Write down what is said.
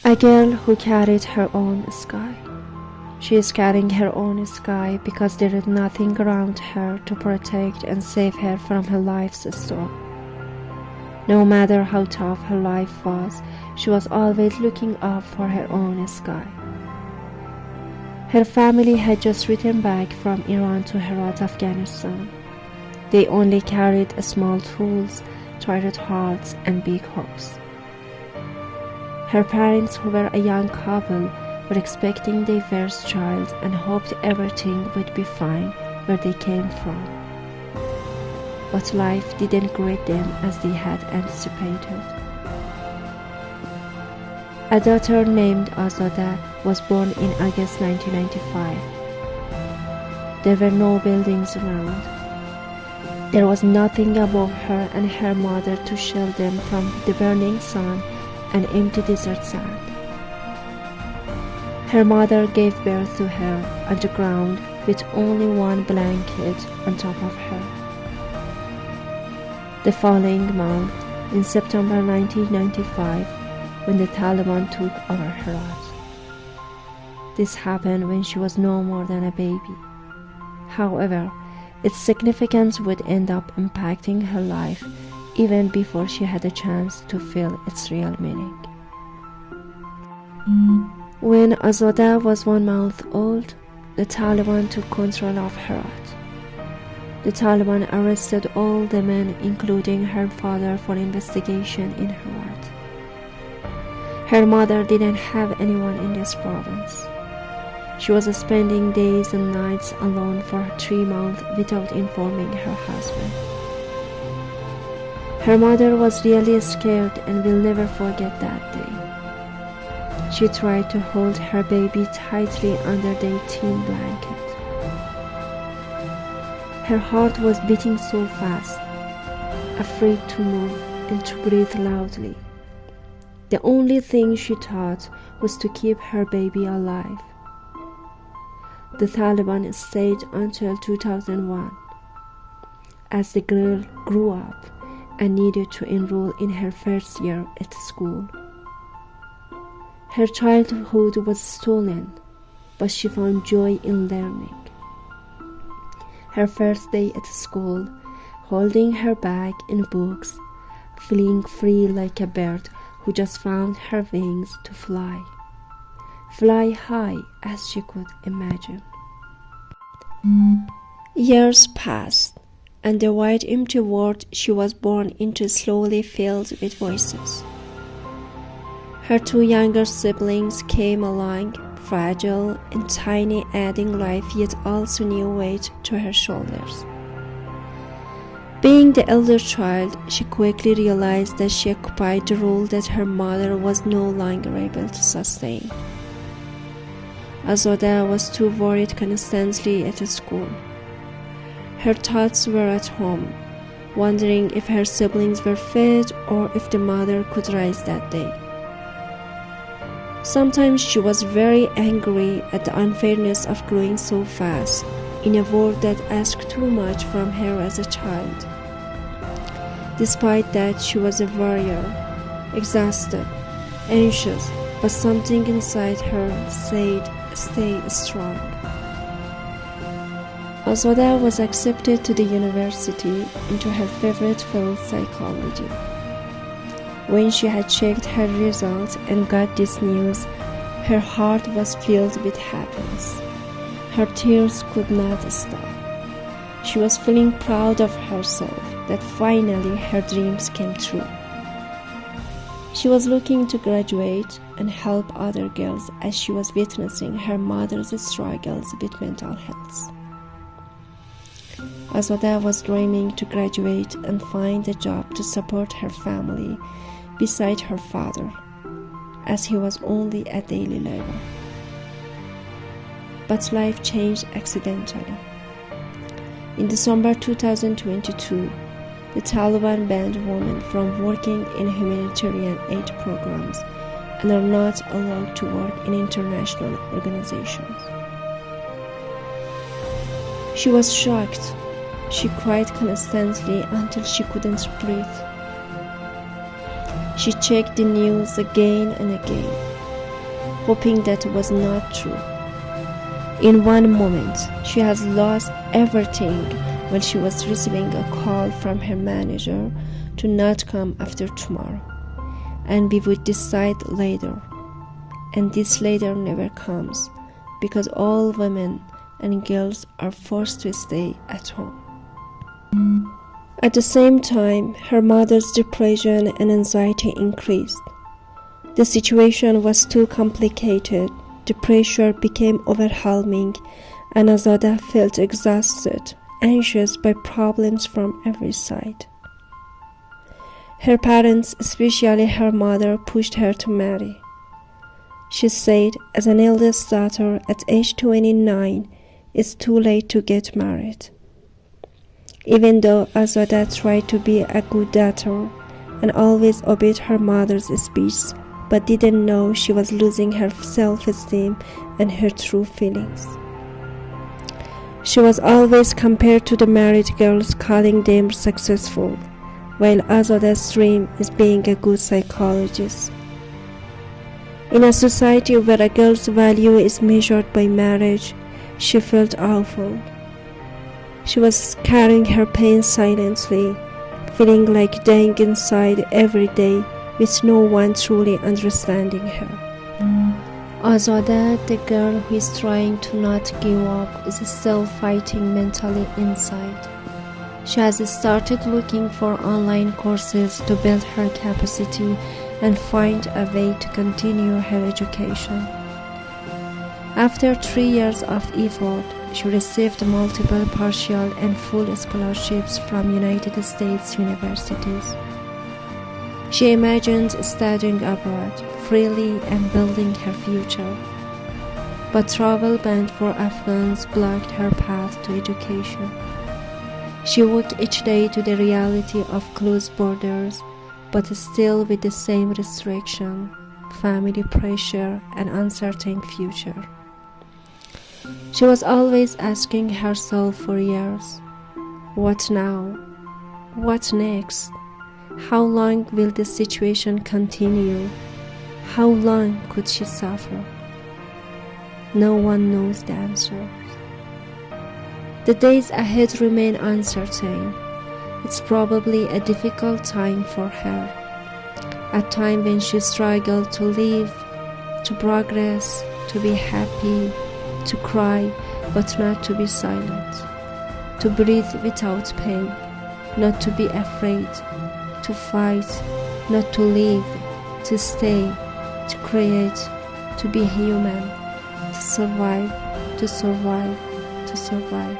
A girl who carried her own sky. She is carrying her own sky because there is nothing around her to protect and save her from her life's storm. No matter how tough her life was, she was always looking up for her own sky. Her family had just returned back from Iran to Herat, Afghanistan. They only carried small tools, tired hearts, and big hopes. Her parents, who were a young couple, were expecting their first child and hoped everything would be fine where they came from. But life didn't greet them as they had anticipated. A daughter named Azada was born in August 1995. There were no buildings around. There was nothing above her and her mother to shield them from the burning sun and empty desert sand. Her mother gave birth to her on the ground with only one blanket on top of her. The following month, in September 1995, when the Taliban took over Herat. This happened when she was no more than a baby. However, its significance would end up impacting her life even before she had a chance to feel its real meaning. When Azada was 1 month old, the Taliban took control of Herat. The Taliban arrested all the men, including her father, for investigation in Herat. Her mother didn't have anyone in this province. She was spending days and nights alone for 3 months without informing her husband. Her mother was really scared and will never forget that day. She tried to hold her baby tightly under their thin blanket. Her heart was beating so fast, afraid to move and to breathe loudly. The only thing she thought was to keep her baby alive. The Taliban stayed until 2001. As the girl grew up and needed to enroll in her first year at school. Her childhood was stolen, but she found joy in learning. Her first day at school, holding her bag and books, feeling free like a bird who just found her wings to fly high as she could imagine. Years passed, and the wide empty world she was born into slowly filled with voices. Her 2 younger siblings came along, fragile and tiny, adding life yet also new weight to her shoulders. Being the elder child, she quickly realized that she occupied the role that her mother was no longer able to sustain. Azada was too worried constantly at school. Her thoughts were at home, wondering if her siblings were fed or if the mother could rise that day. Sometimes she was very angry at the unfairness of growing so fast in a world that asked too much from her as a child. Despite that, she was a warrior, exhausted, anxious, but something inside her said, "Stay strong." Azada was accepted to the university into her favorite field, psychology. When she had checked her results and got this news, her heart was filled with happiness. Her tears could not stop. She was feeling proud of herself that finally her dreams came true. She was looking to graduate and help other girls as she was witnessing her mother's struggles with mental health. Azada was dreaming to graduate and find a job to support her family beside her father, as he was only a daily laborer. But life changed accidentally. In December 2022, the Taliban banned women from working in humanitarian aid programs and are not allowed to work in international organizations. She was shocked. She cried constantly until she couldn't breathe. She checked the news again and again, hoping that it was not true. In one moment, she has lost everything while she was receiving a call from her manager to not come after tomorrow, and we would decide later. And this later never comes, because all women and girls are forced to stay at home. At the same time, her mother's depression and anxiety increased. The situation was too complicated, the pressure became overwhelming, and Azada felt exhausted, anxious by problems from every side. Her parents, especially her mother, pushed her to marry. She said, as an eldest daughter at age 29, it's too late to get married. Even though Azada tried to be a good daughter and always obeyed her mother's speech, but didn't know she was losing her self-esteem and her true feelings. She was always compared to the married girls, calling them successful, while Azada's dream is being a good psychologist. In a society where a girl's value is measured by marriage, she felt awful. She was carrying her pain silently, feeling like dying inside every day with no one truly understanding her. Azada, the girl who is trying to not give up, is still fighting mentally inside. She has started looking for online courses to build her capacity and find a way to continue her education. After 3 years of effort, she received multiple partial and full scholarships from United States universities. She imagined studying abroad freely and building her future. But travel ban for Afghans blocked her path to education. She woke each day to the reality of closed borders, but still with the same restriction, family pressure, and uncertain future. She was always asking herself for years, what now? What next? How long will this situation continue? How long could she suffer? No one knows the answer. The days ahead remain uncertain. It's probably a difficult time for her, a time when she struggled to live, to progress, to be happy, to cry but not to be silent, to breathe without pain, not to be afraid, to fight, not to live, to stay, to create, to be human, to survive, to survive, to survive.